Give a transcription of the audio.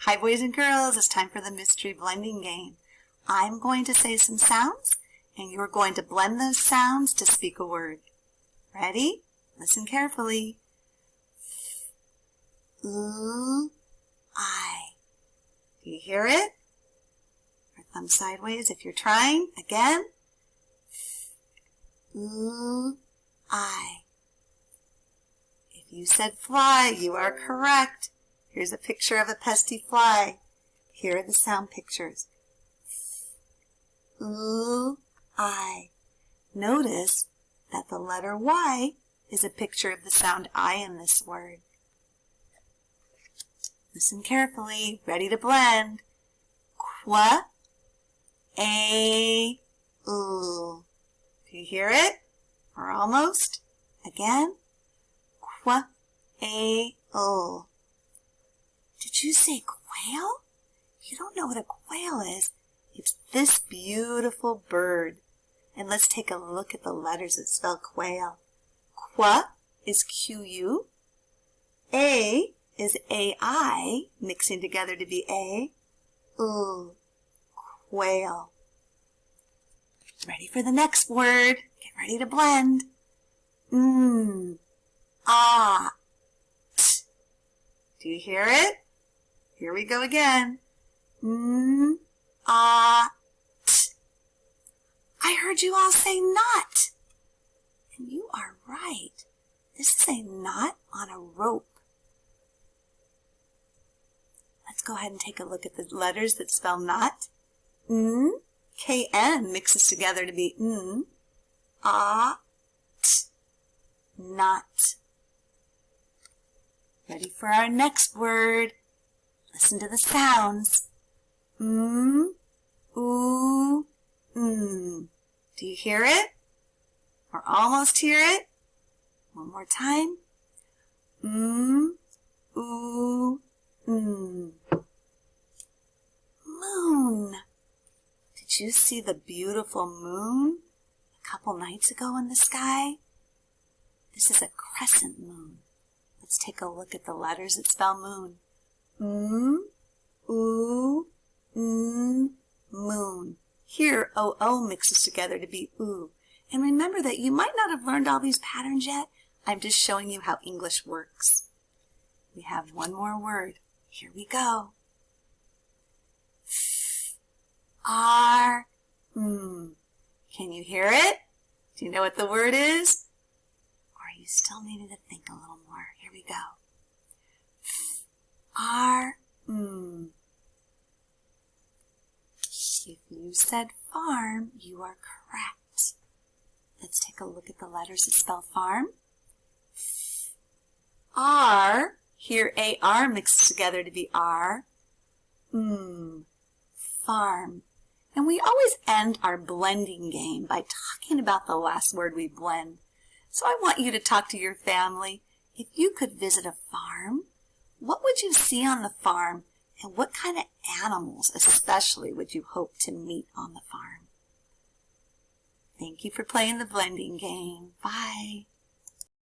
Hi, boys and girls. It's time for the mystery blending game. I'm going to say some sounds, and you're going to blend those sounds to speak a word. Ready? Listen carefully. I. Do you hear it? Or thumb sideways if you're trying. Again. I. If you said fly, you are correct. Here's a picture of a pesky fly. Here are the sound pictures. I. Notice that the letter Y is a picture of the sound I in this word. Listen carefully. Ready to blend. Qua, a, oo. Do you hear it? Or almost? Again. Qua, a, oo. Did you say quail? If you don't know what a quail is, it's this beautiful bird. And let's take a look at the letters that spell quail. Qua is Q-U. A is A-I, mixing together to be A. Ooh, quail. Ready for the next word. Get ready to blend. Ah. T. Do you hear it? Here we go again. Ah. T. I heard you all say knot. And you are right. This is a knot on a rope. Let's go ahead and take a look at the letters that spell knot. K-N mixes together to be ah, t, knot. Ready for our next word. Listen to the sounds. Oo, Do you hear it? Or almost hear it? One more time. Oo, Moon. Did you see the beautiful moon a couple nights ago in the sky? This is a crescent moon. Let's take a look at the letters that spell moon. Moon. Here, O-O mixes together to be oo. And remember that you might not have learned all these patterns yet. I'm just showing you how English works. We have one more word. Here we go. R. Can you hear it? Do you know what the word is? Or are you still needing to think a little more? Here we go. R. If you said farm, you are correct. Let's take a look at the letters that spell farm. R. Here A-R mixes together to be R. Farm. And we always end our blending game by talking about the last word we blend. So I want you to talk to your family. If you could visit a farm, what would you see on the farm? And what kind of animals especially would you hope to meet on the farm? Thank you for playing the blending game. Bye.